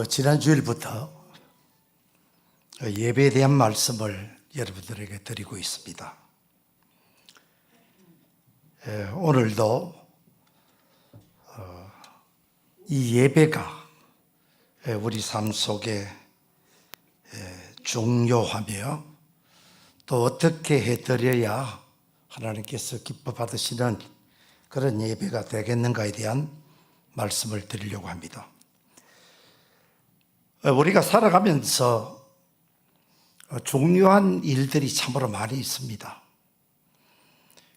지난 주일부터 예배에 대한 말씀을 여러분들에게 드리고 있습니다. 오늘도 이 예배가 우리 삶 속에 중요하며 또 어떻게 해드려야 하나님께서 기뻐 받으시는 그런 예배가 되겠는가에 대한 말씀을 드리려고 합니다. 우리가 살아가면서 중요한 일들이 참으로 많이 있습니다.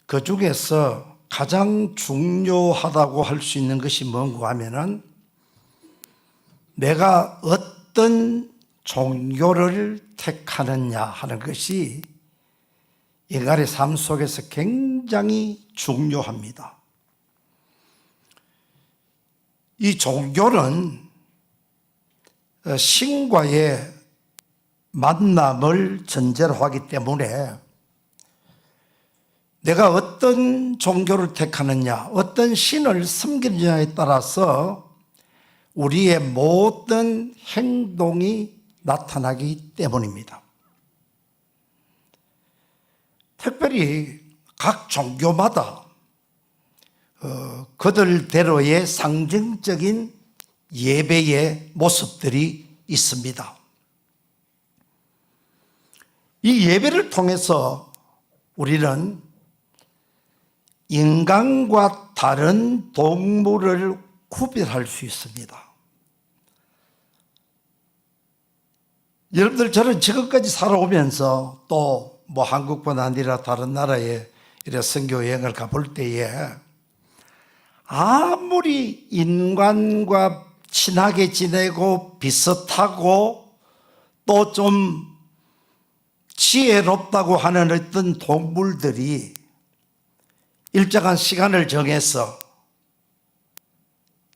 그 중에서 가장 중요하다고 할 수 있는 것이 뭔가 하면은 내가 어떤 종교를 택하느냐 하는 것이 인간의 삶 속에서 굉장히 중요합니다. 이 종교는 신과의 만남을 전제로 하기 때문에 내가 어떤 종교를 택하느냐, 어떤 신을 섬기느냐에 따라서 우리의 모든 행동이 나타나기 때문입니다. 특별히 각 종교마다 그들대로의 상징적인 예배의 모습들이 있습니다. 이 예배를 통해서 우리는 인간과 다른 동물을 구별할 수 있습니다. 여러분들, 저는 지금까지 살아오면서 또 한국뿐 아니라 다른 나라에 이렇게 선교 여행을 가볼 때에 아무리 인간과 친하게 지내고 비슷하고 또 좀 지혜롭다고 하는 어떤 동물들이 일정한 시간을 정해서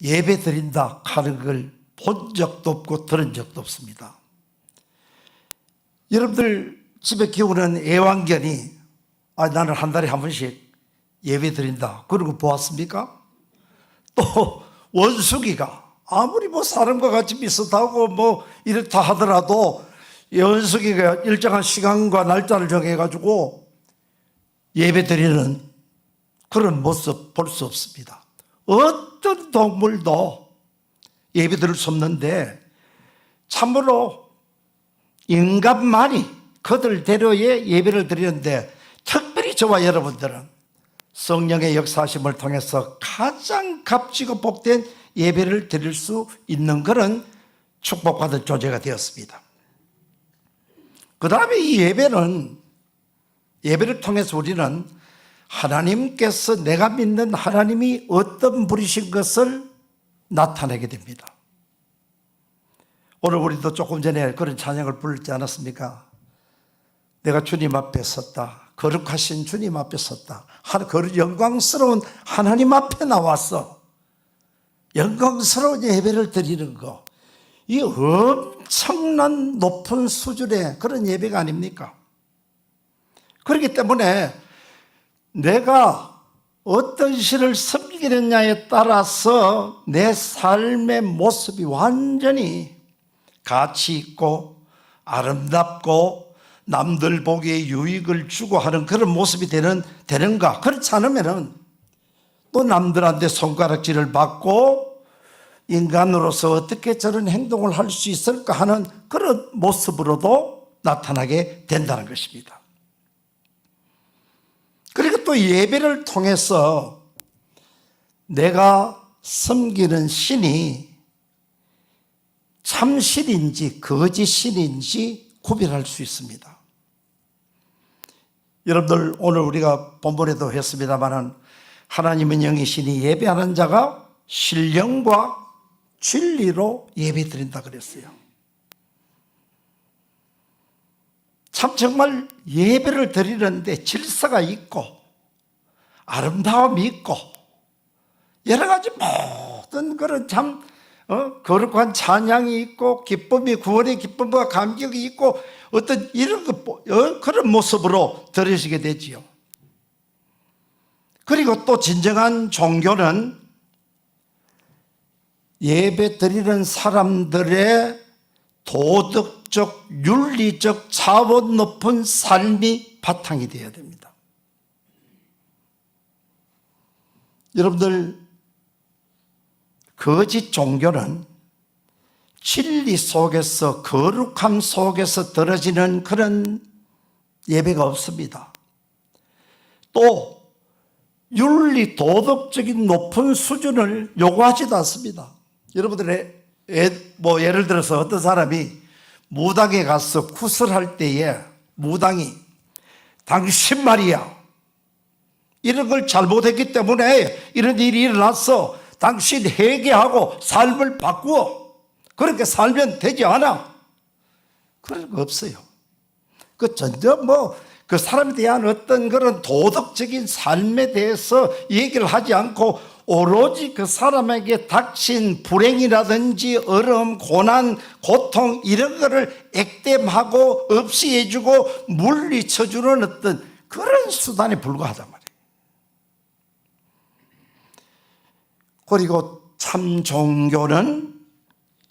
예배 드린다 하는 걸 본 적도 없고 들은 적도 없습니다. 여러분들 집에 키우는 애완견이 나는 한 달에 한 번씩 예배 드린다 그런 거 보았습니까? 또 원숭이가 아무리 사람과 같이 비슷하고 이렇다 하더라도 원숭이가 일정한 시간과 날짜를 정해가지고 예배 드리는 그런 모습 볼 수 없습니다. 어떤 동물도 예배 드릴 수 없는데 참으로 인간만이 그들대로의 예배를 드리는데 특별히 저와 여러분들은 성령의 역사하심을 통해서 가장 값지고 복된 예배를 드릴 수 있는 그런 축복받은 존재가 되었습니다. 그 다음에 이 예배를 통해서 우리는 하나님께서 내가 믿는 하나님이 어떤 분이신 것을 나타내게 됩니다. 오늘 우리도 조금 전에 그런 찬양을 부르지 않았습니까? 내가 주님 앞에 섰다. 거룩하신 주님 앞에 섰다. 그 영광스러운 하나님 앞에 나와서 영광스러운 예배를 드리는 거, 이 엄청난 높은 수준의 그런 예배가 아닙니까? 그렇기 때문에 내가 어떤 신을 섬기느냐에 따라서 내 삶의 모습이 완전히 가치 있고 아름답고 남들 보기에 유익을 주고 하는 그런 모습이 되는가? 그렇지 않으면 또 남들한테 손가락질을 받고 인간으로서 어떻게 저런 행동을 할 수 있을까 하는 그런 모습으로도 나타나게 된다는 것입니다. 그리고 또 예배를 통해서 내가 섬기는 신이 참신인지 거짓신인지 구별할 수 있습니다. 여러분들, 오늘 우리가 본문에도 했습니다만 하나님은 영이시니 예배하는 자가 신령과 진리로 예배 드린다 그랬어요. 참 정말 예배를 드리는데 질서가 있고 아름다움이 있고 여러 가지 모든 그런 참 거룩한 찬양이 있고 기쁨이, 구원의 기쁨과 감격이 있고 어떤 이런 그런 모습으로 드려지게 되지요. 그리고 또 진정한 종교는 예배 드리는 사람들의 도덕적, 윤리적 자원 높은 삶이 바탕이 되어야 됩니다. 여러분들, 거짓 종교는 진리 속에서, 거룩함 속에서 떨어지는 그런 예배가 없습니다. 또 윤리, 도덕적인 높은 수준을 요구하지도 않습니다. 여러분들의 예를 들어서 어떤 사람이 무당에 가서 구슬할 때에 무당이 당신 말이야, 이런 걸 잘못했기 때문에 이런 일이 일어났어, 당신 회개하고 삶을 바꾸어, 그렇게 살면 되지 않아, 그런 거 없어요. 그 전혀 그 사람에 대한 어떤 그런 도덕적인 삶에 대해서 얘기를 하지 않고 오로지 그 사람에게 닥친 불행이라든지 어려움, 고난, 고통 이런 거를 액땜하고 없이 해주고 물리쳐주는 어떤 그런 수단에 불과하단 말이에요. 그리고 참 종교는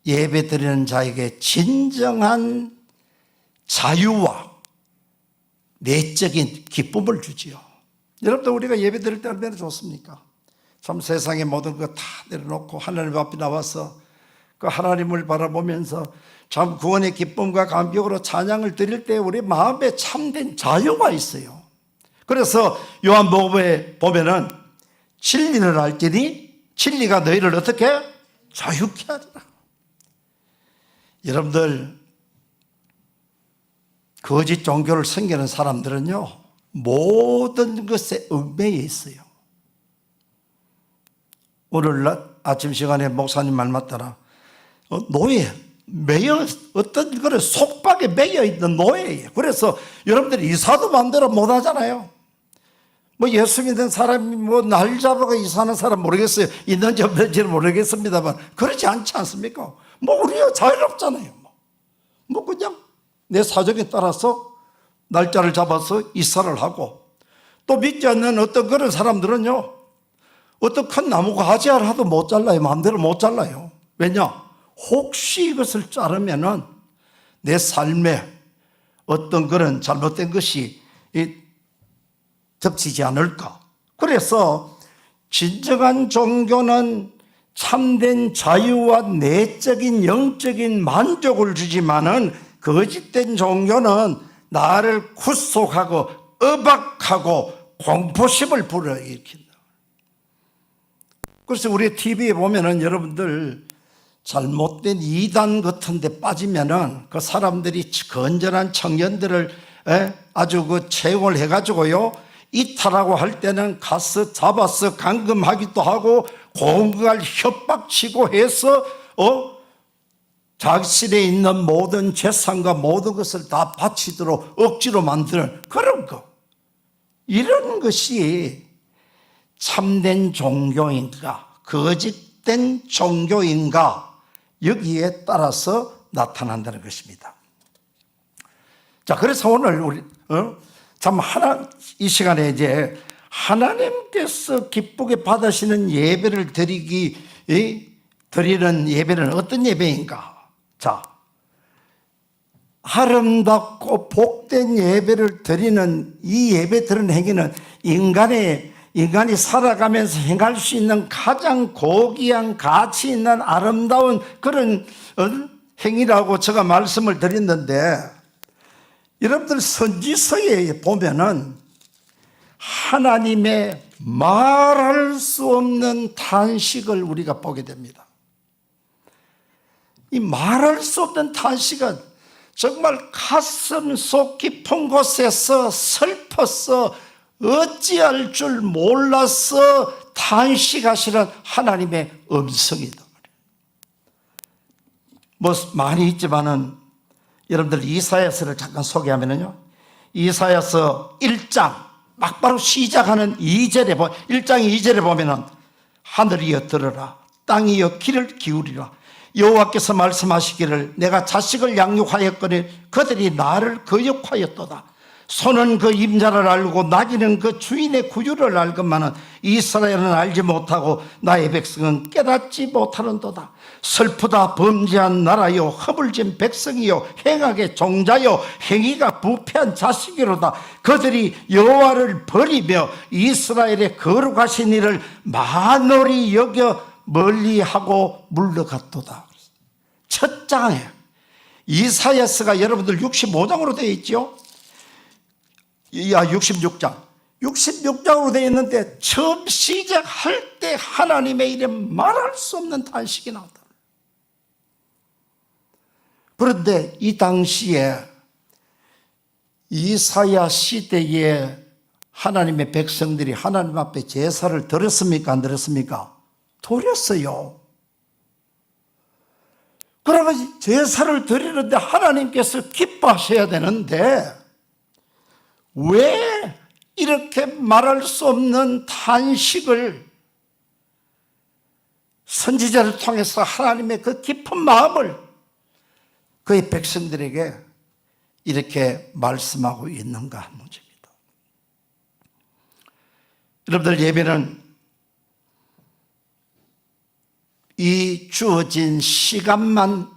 예배 드리는 자에게 진정한 자유와 내적인 기쁨을 주지요. 여러분들, 우리가 예배 드릴 때 얼마나 좋습니까? 참 세상의 모든 것 다 내려놓고 하나님 앞에 나와서 그 하나님을 바라보면서 참 구원의 기쁨과 감격으로 찬양을 드릴 때 우리 마음에 참된 자유가 있어요. 그래서 요한복음에 보면은 진리를 알지니 진리가 너희를 어떻게 자유케 하리라. 여러분들, 거짓 종교를 섬기는 사람들은요, 모든 것에 얽매여 있어요. 오늘 아침 시간에 목사님 말 맞더라. 노예, 어떤 그런 속박에 매여 있는 노예예요. 그래서 여러분들이 이사도 마음대로 못 하잖아요. 예수 믿는 사람이 날 잡아가 이사하는 사람 모르겠어요. 있는지 없는지는 모르겠습니다만 그렇지 않지 않습니까? 우리가 자유롭잖아요. 그냥 내 사정에 따라서 날짜를 잡아서 이사를 하고, 또 믿지 않는 어떤 그런 사람들은요, 어떤 큰 나무 가지를 하도 못 잘라요. 마음대로 못 잘라요. 왜냐? 혹시 이것을 자르면은 내 삶에 어떤 그런 잘못된 것이 덮치지 않을까. 그래서 진정한 종교는 참된 자유와 내적인 영적인 만족을 주지만은 거짓된 종교는 나를 구속하고 억압하고 공포심을 불러일으킨다. 그래서 우리 TV에 보면은 여러분들 잘못된 이단 같은 데 빠지면은 그 사람들이 건전한 청년들을 아주 채용을 해가지고요, 이탈하고 할 때는 가서 잡아서 감금하기도 하고 공갈 협박치고 해서 자신에 있는 모든 재산과 모든 것을 다 바치도록 억지로 만드는 그런 거. 이런 것이 참된 종교인가 거짓된 종교인가, 여기에 따라서 나타난다는 것입니다. 자, 그래서 오늘 우리 이 시간에 이제 하나님께서 기쁘게 받으시는 예배를 드리는 예배는 어떤 예배인가? 자, 아름답고 복된 예배를 드리는 이 예배 드리는 행위는 인간이 살아가면서 행할 수 있는 가장 고귀한 가치 있는 아름다운 그런 행위라고 제가 말씀을 드렸는데, 여러분들 선지서에 보면은 하나님의 말할 수 없는 탄식을 우리가 보게 됩니다. 이 말할 수 없는 탄식은 정말 가슴 속 깊은 곳에서 슬퍼서 어찌할 줄 몰라서 탄식하시는 하나님의 음성이다. 많이 있지만은 여러분들 이사야서를 잠깐 소개하면요, 이사야서 1장 막바로 시작하는 1장 2절에 보면은 하늘이여 들으라, 땅이여 귀를 기울이라, 여호와께서 말씀하시기를 내가 자식을 양육하였거니 그들이 나를 거역하였도다. 소는 그 임자를 알고 나귀는 그 주인의 구유를 알건만은 이스라엘은 알지 못하고 나의 백성은 깨닫지 못하는도다. 슬프다 범죄한 나라요 허물진 백성이요 행악의 종자요 행위가 부패한 자식이로다. 그들이 여호와를 버리며 이스라엘의 거룩하신 이를 만홀히 여겨 멀리하고 물러갔도다. 첫 장에 이사야서가 여러분들 65장으로 되어 있죠. 66장으로 되어 있는데 처음 시작할 때 하나님의 이름 말할 수 없는 탄식이 나온다. 그런데 이 당시에 이사야 시대에 하나님의 백성들이 하나님 앞에 제사를 드렸습니까? 안 드렸습니까? 드렸어요. 그러면 제사를 드리는데 하나님께서 기뻐하셔야 되는데 왜 이렇게 말할 수 없는 탄식을 선지자를 통해서 하나님의 그 깊은 마음을 그의 백성들에게 이렇게 말씀하고 있는가 하는 문제입니다. 여러분들, 예배는 이 주어진 시간만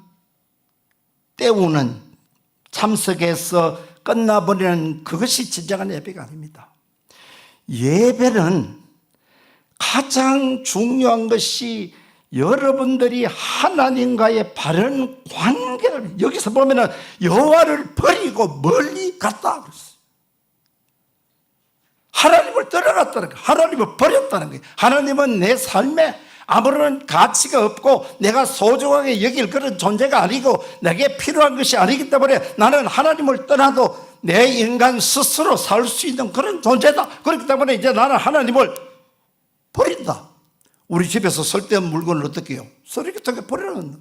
때우는, 참석해서 끝나버리는 그것이 진정한 예배가 아닙니다. 예배는 가장 중요한 것이 여러분들이 하나님과의 바른 관계를, 여기서 보면은 여호와를 버리고 멀리 갔다 그랬어요. 하나님을 떠나갔다는 거예요. 하나님을 버렸다는 거예요. 하나님은 내 삶에 아무런 가치가 없고 내가 소중하게 여길 그런 존재가 아니고 내게 필요한 것이 아니기 때문에 나는 하나님을 떠나도 내 인간 스스로 살 수 있는 그런 존재다. 그렇기 때문에 이제 나는 하나님을 버린다. 우리 집에서 쓸데없는 물건을 어떻게 해요? 쓰레기통에 버리는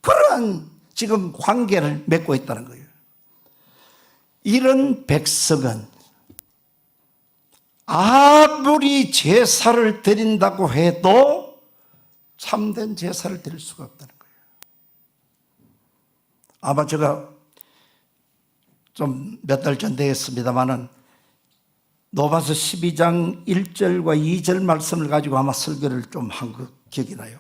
그런 지금 관계를 맺고 있다는 거예요. 이런 백성은 아무리 제사를 드린다고 해도 참된 제사를 드릴 수가 없다는 거예요. 아마 제가 좀 몇 달 전 되었습니다마는 로마서 12장 1절과 2절 말씀을 가지고 아마 설교를 좀 한 것 기억이 나요.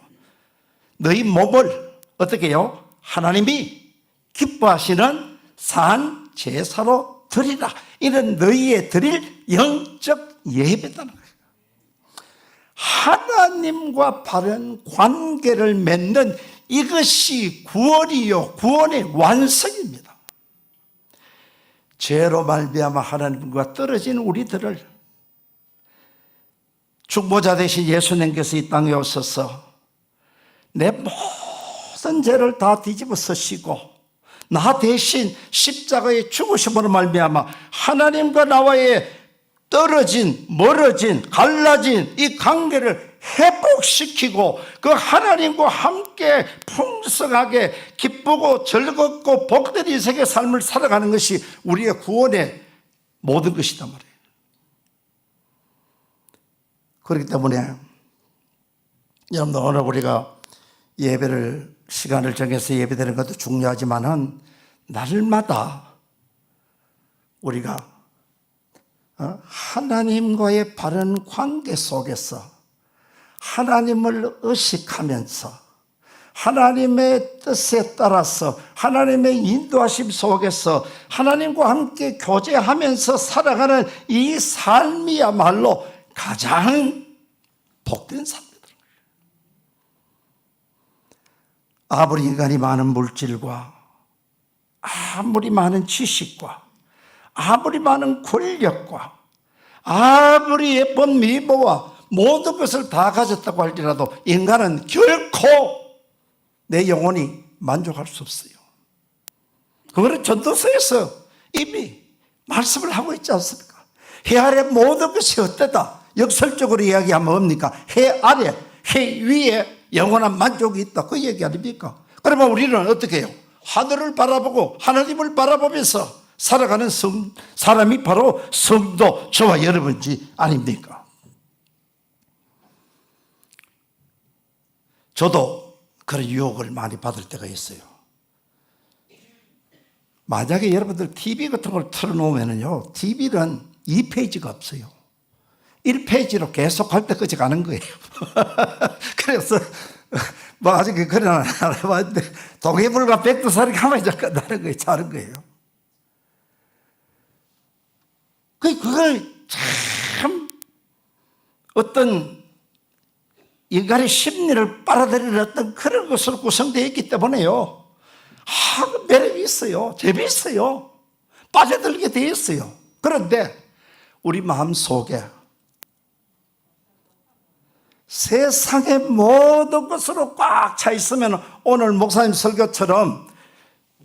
너희 몸을 어떻게 해요? 하나님이 기뻐하시는 산 제사로 드리라. 이는 너희의 드릴 영적 예배다는 거예요. 하나님과 바른 관계를 맺는 이것이 구원이요, 구원의 완성입니다. 죄로 말미암아 하나님과 떨어진 우리들을 중보자 되신 예수님께서 이 땅에 오셔서 내 모든 죄를 다 뒤집어 쓰시고 나 대신 십자가의 죽으심으로 말미암아 하나님과 나와의 떨어진, 멀어진, 갈라진 이 관계를 회복시키고 그 하나님과 함께 풍성하게 기쁘고 즐겁고 복된 인생의 삶을 살아가는 것이 우리의 구원의 모든 것이단 말이에요. 그렇기 때문에 여러분들, 오늘 우리가 예배를 시간을 정해서 예배드리는 것도 중요하지만은 날마다 우리가 하나님과의 바른 관계 속에서 하나님을 의식하면서 하나님의 뜻에 따라서 하나님의 인도하심 속에서 하나님과 함께 교제하면서 살아가는 이 삶이야말로 가장 복된 삶이다. 아무리 인간이 많은 물질과 아무리 많은 지식과 아무리 많은 권력과 아무리 예쁜 미모와 모든 것을 다 가졌다고 할지라도 인간은 결코 내 영혼이 만족할 수 없어요. 그거는 전도서에서 이미 말씀을 하고 있지 않습니까? 해 아래 모든 것이 어때다? 역설적으로 이야기하면 뭡니까? 해 아래, 해 위에 영원한 만족이 있다. 그 얘기 아닙니까? 그러면 우리는 어떻게 해요? 하늘을 바라보고 하나님을 바라보면서 살아가는 사람이 바로 성도, 저와 여러분지 아닙니까? 저도 그런 유혹을 많이 받을 때가 있어요. 만약에 여러분들 TV 같은 걸 틀어놓으면요, TV는 2페이지가 없어요. 1페이지로 계속 할 때까지 가는 거예요. 그래서 뭐 아직 그런 안 해봤는데 동해불과 백두산이 가만히 끝나는 거예요. 자는 거예요. 그걸 참 어떤 인간의 심리를 빨아들이는 어떤 그런 것으로 구성되어 있기 때문에요. 매력이 있어요. 재미있어요. 빠져들게 되어 있어요. 그런데 우리 마음 속에 세상의 모든 것으로 꽉 차 있으면 오늘 목사님 설교처럼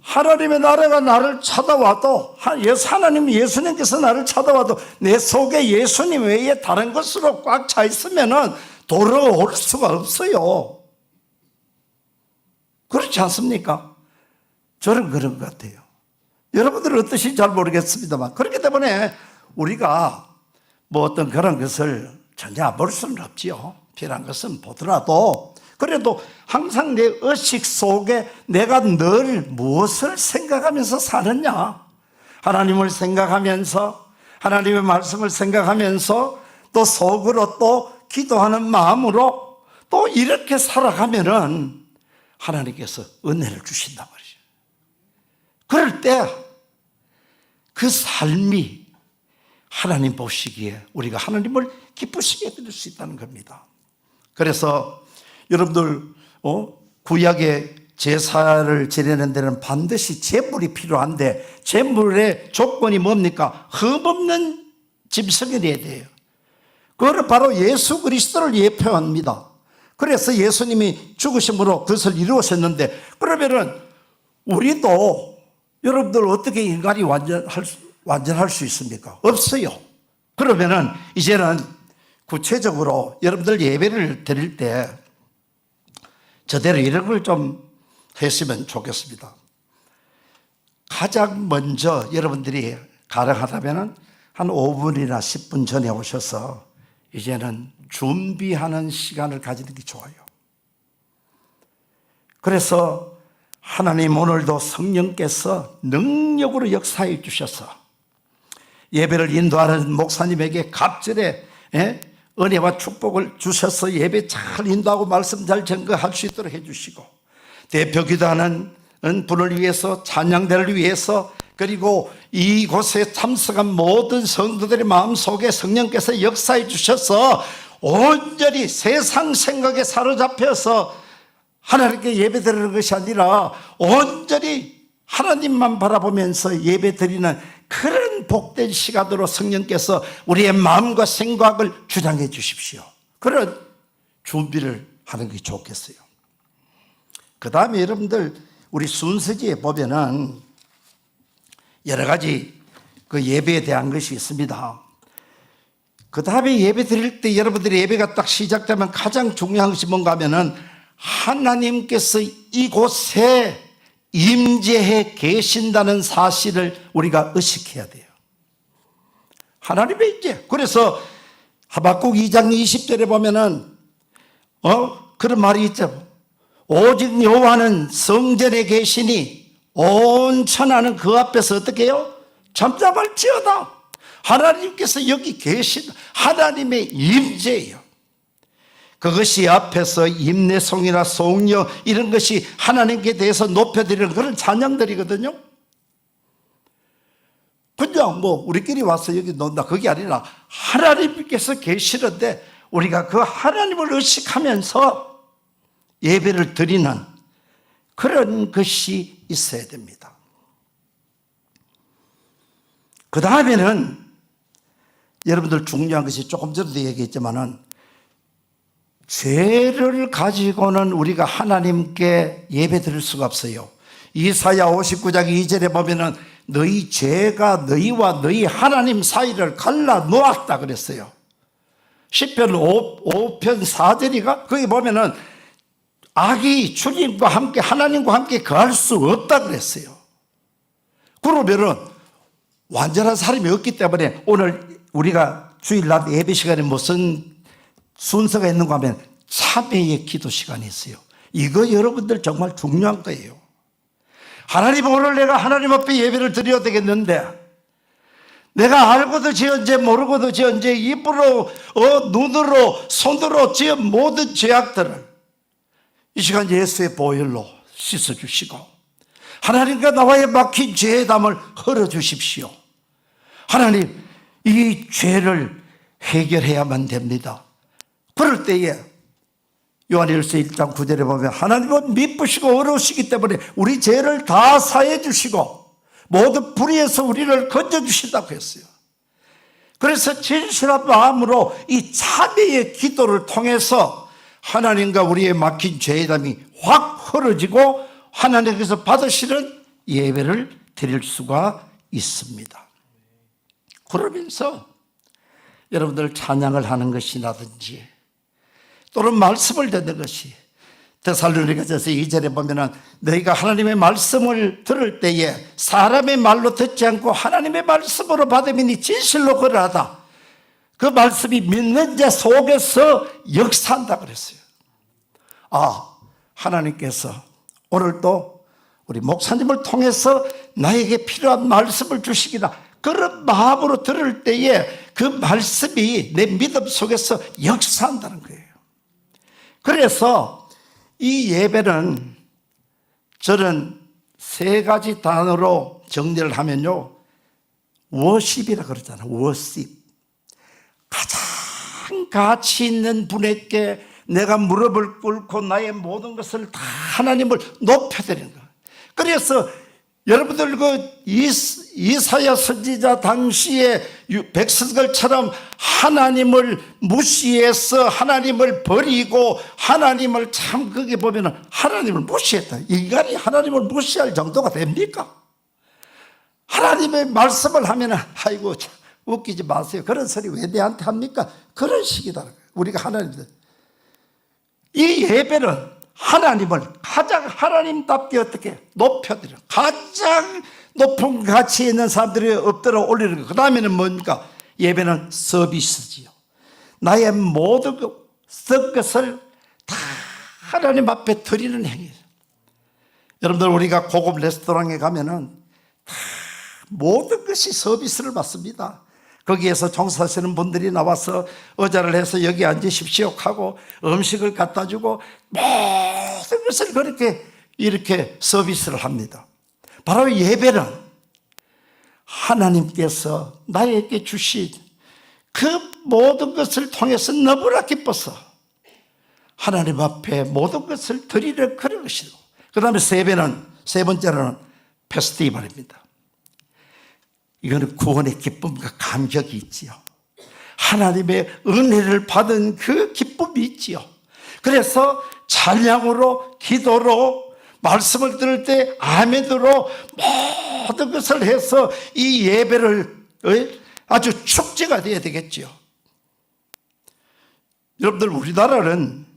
하나님의 나라가 나를 찾아와도 하나님 예수님께서 나를 찾아와도 내 속에 예수님 외에 다른 것으로 꽉 차 있으면 돌아올 수가 없어요. 그렇지 않습니까? 저는 그런 것 같아요. 여러분들은 어떠신지 잘 모르겠습니다만 그렇기 때문에 우리가 뭐 어떤 그런 것을 전혀 볼 수는 없지요. 필요한 것은 보더라도 그래도 항상 내 의식 속에 내가 늘 무엇을 생각하면서 사느냐, 하나님을 생각하면서 하나님의 말씀을 생각하면서 또 속으로 또 기도하는 마음으로 또 이렇게 살아가면은 하나님께서 은혜를 주신단 말이죠. 그럴 때 그 삶이 하나님 보시기에 우리가 하나님을 기쁘시게 해드릴 수 있다는 겁니다. 그래서 여러분들 구약의 제사를 지내는 데는 반드시 제물이 필요한데 제물의 조건이 뭡니까? 흠없는 짐승이어야 돼요. 그거를 바로 예수 그리스도를 예표합니다. 그래서 예수님이 죽으심으로 그것을 이루었었는데 그러면은 우리도 여러분들 어떻게 인간이 완전할 수 있습니까? 없어요. 그러면은 이제는 구체적으로 여러분들 예배를 드릴 때 저대로 이런 걸 좀 했으면 좋겠습니다. 가장 먼저 여러분들이 가능하다면 한 5분이나 10분 전에 오셔서 이제는 준비하는 시간을 가지는 게 좋아요. 그래서 하나님 오늘도 성령께서 능력으로 역사해 주셔서 예배를 인도하는 목사님에게 갑절에 은혜와 축복을 주셔서 예배 잘 인도하고 말씀 잘 전거할 수 있도록 해주시고 대표 기도하는 분을 위해서 찬양대를 위해서 그리고 이곳에 참석한 모든 성도들의 마음속에 성령께서 역사해 주셔서 온전히 세상 생각에 사로잡혀서 하나님께 예배드리는 것이 아니라 온전히 하나님만 바라보면서 예배드리는 그런 복된 시간으로 성령께서 우리의 마음과 생각을 주장해 주십시오. 그런 준비를 하는 게 좋겠어요. 그 다음에 여러분들 우리 순서지에 보면은 여러 가지 그 예배에 대한 것이 있습니다. 그 다음에 예배 드릴 때 여러분들이 예배가 딱 시작되면 가장 중요한 것이 뭔가 하면은 하나님께서 이곳에 임재해 계신다는 사실을 우리가 의식해야 돼요. 하나님의 임재. 그래서 하박국 2장 20절에 보면은 그런 말이 있죠. 오직 여호와는 성전에 계시니 온 천하는 그 앞에서 어떻게 해요? 잠잠할지어다. 하나님께서 여기 계신 하나님의 임재예요. 그것이 앞에서 임내송이나 송려 이런 것이 하나님께 대해서 높여드리는 그런 찬양들이거든요. 그냥 뭐 우리끼리 와서 여기 논다 그게 아니라 하나님께서 계시는데 우리가 그 하나님을 의식하면서 예배를 드리는 그런 것이 있어야 됩니다. 그 다음에는 여러분들 중요한 것이 조금 전에도 얘기했지만은 죄를 가지고는 우리가 하나님께 예배 드릴 수가 없어요. 이사야 59장 2절에 보면은 너희 죄가 너희와 너희 하나님 사이를 갈라 놓았다 그랬어요. 시편 5편 4절이가 거기 보면은 악이 주님과 함께 하나님과 함께 거할 수 없다 그랬어요. 그러면은 완전한 사람이 없기 때문에 오늘 우리가 주일날 예배 시간에 무슨 순서가 있는가 하면 참회의 기도 시간이 있어요. 이거 여러분들 정말 중요한 거예요. 하나님 오늘 내가 하나님 앞에 예배를 드려야 되겠는데 내가 알고도 지은죄 모르고도 지은죄 입으로 눈으로 손으로 지은 모든 죄악들을 이 시간 예수의 보혈로 씻어주시고 하나님과 나와의 막힌 죄의 담을 헐어주십시오. 하나님, 이 죄를 해결해야만 됩니다. 그럴 때에 요한일서 1장 9절에 보면 하나님은 미쁘시고 어려우시기 때문에 우리 죄를 다 사해 주시고 모든 불의에서 우리를 건져주신다고 했어요. 그래서 진실한 마음으로 이 참회의 기도를 통해서 하나님과 우리의 막힌 죄의 담이 확 헐어지고 하나님께서 받으시는 예배를 드릴 수가 있습니다. 그러면서 여러분들 찬양을 하는 것이라든지 또는 말씀을 듣는 것이 데살로니가서 2절에 보면은 너희가 하나님의 말씀을 들을 때에 사람의 말로 듣지 않고 하나님의 말씀으로 받으니 진실로 그러하다. 그 말씀이 믿는 자 속에서 역사한다 그랬어요. 하나님께서 오늘도 우리 목사님을 통해서 나에게 필요한 말씀을 주시기나 그런 마음으로 들을 때에 그 말씀이 내 믿음 속에서 역사한다는 거예요. 그래서 이 예배는 저는 세 가지 단어로 정리를 하면요, 워십이라 그러잖아요. 워십. 가장 가치 있는 분에게 내가 무릎을 꿇고 나의 모든 것을 다 하나님을 높여드리는 거예요. 그래서 여러분들 이사야 선지자 당시에 백성들처럼 하나님을 무시해서 하나님을 버리고 하나님을 참 거기 보면은 하나님을 무시했다. 인간이 하나님을 무시할 정도가 됩니까? 하나님의 말씀을 하면은 아이고 참 웃기지 마세요. 그런 소리 왜 내한테 합니까? 그런 식이다. 우리가 하나님들 이 예배는 하나님을 가장 하나님답게 어떻게 높여드려 가장 높은 가치 있는 사람들이 엎드려 올리는 것. 그 다음에는 뭡니까? 예배는 서비스지요. 나의 모든 것을 다 하나님 앞에 드리는 행위죠. 여러분들 우리가 고급 레스토랑에 가면은 다 모든 것이 서비스를 받습니다. 거기에서 종사하시는 분들이 나와서 의자를 해서 여기 앉으십시오 하고 음식을 갖다 주고 모든 것을 그렇게 이렇게 서비스를 합니다. 바로 예배는 하나님께서 나에게 주신 그 모든 것을 통해서 너무나 기뻐서 하나님 앞에 모든 것을 드리는 그런 것이고, 그 다음에 세 번째로는 페스티벌입니다. 이거는 구원의 기쁨과 감격이 있지요. 하나님의 은혜를 받은 그 기쁨이 있지요. 그래서 찬양으로, 기도로, 말씀을 들을 때 아멘으로 모든 것을 해서 이 예배를 아주 축제가 되어야 되겠지요. 여러분들 우리나라는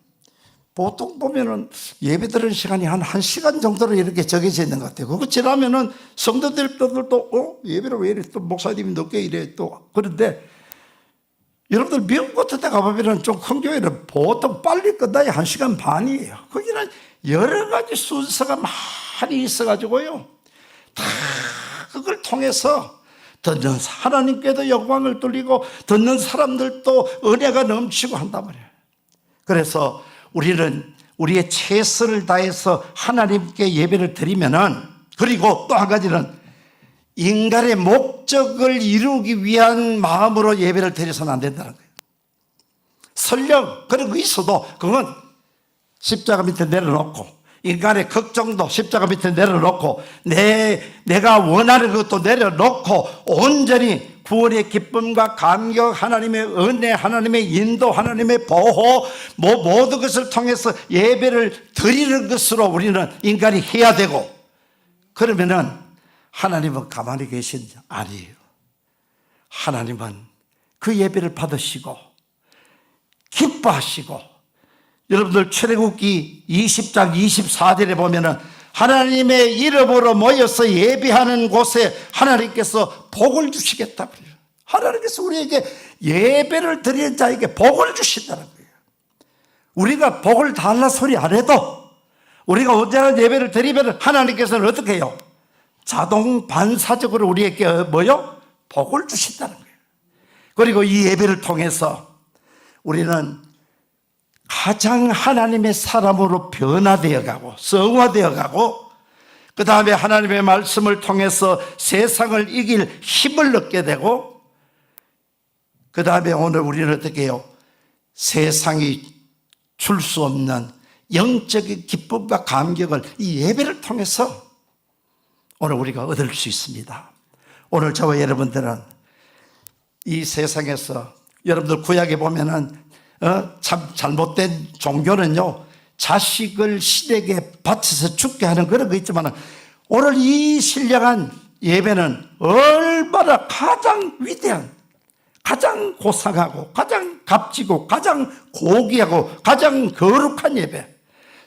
보통 보면은 예배 드리는 시간이 한 1시간 정도로 이렇게 정해져 있는 것 같아요. 그거 지나면은 성도들도 예배를 왜 이래 또 목사님이 늦게 이래 또 그런데 여러분들 미국 같은 데 가보면은 좀 큰 교회는 보통 빨리 끝나야 1시간 반이에요. 거기는 여러 가지 순서가 많이 있어가지고요. 다 그걸 통해서 듣는 하나님께도 영광을 돌리고 듣는 사람들도 은혜가 넘치고 한단 말이에요. 그래서 우리는 우리의 최선을 다해서 하나님께 예배를 드리면은, 그리고 또 한 가지는 인간의 목적을 이루기 위한 마음으로 예배를 드려서는 안 된다는 거예요. 설령 그런 거 있어도 그건 십자가 밑에 내려놓고, 인간의 걱정도 십자가 밑에 내려놓고, 내가 원하는 것도 내려놓고 온전히 구원의 기쁨과 감격, 하나님의 은혜, 하나님의 인도, 하나님의 보호, 모든 것을 통해서 예배를 드리는 것으로 우리는 인간이 해야 되고, 그러면은 하나님은 가만히 계신지 아니에요. 하나님은 그 예배를 받으시고 기뻐하시고, 여러분들 출애굽기 20장 24절에 보면은 하나님의 이름으로 모여서 예배하는 곳에 하나님께서 복을 주시겠다. 하나님께서 우리에게 예배를 드리는 자에게 복을 주신다는 거예요. 우리가 복을 달라 소리 안 해도 우리가 언제나 예배를 드리면 하나님께서는 어떻게 해요? 자동 반사적으로 우리에게 뭐요? 복을 주신다는 거예요. 그리고 이 예배를 통해서 우리는 가장 하나님의 사람으로 변화되어 가고 성화되어 가고 그 다음에 하나님의 말씀을 통해서 세상을 이길 힘을 얻게 되고 그 다음에 오늘 우리는 어떻게 해요? 세상이 줄 수 없는 영적인 기쁨과 감격을 이 예배를 통해서 오늘 우리가 얻을 수 있습니다. 오늘 저와 여러분들은 이 세상에서 여러분들 구약에 보면은 참 잘못된 종교는요 자식을 신에게 바쳐서 죽게 하는 그런 거 있지만 오늘 이 신령한 예배는 얼마나 가장 위대한 가장 고상하고 가장 값지고 가장 고귀하고 가장 거룩한 예배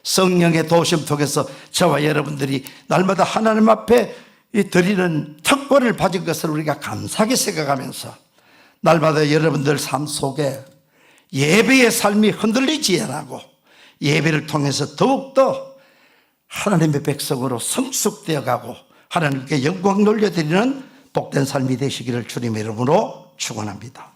성령의 도우심 통해서 저와 여러분들이 날마다 하나님 앞에 드리는 특권을 가진 것을 우리가 감사하게 생각하면서 날마다 여러분들 삶 속에 예배의 삶이 흔들리지 않고 예배를 통해서 더욱더 하나님의 백성으로 성숙되어 가고 하나님께 영광 돌려드리는 복된 삶이 되시기를 주님의 이름으로 축원합니다.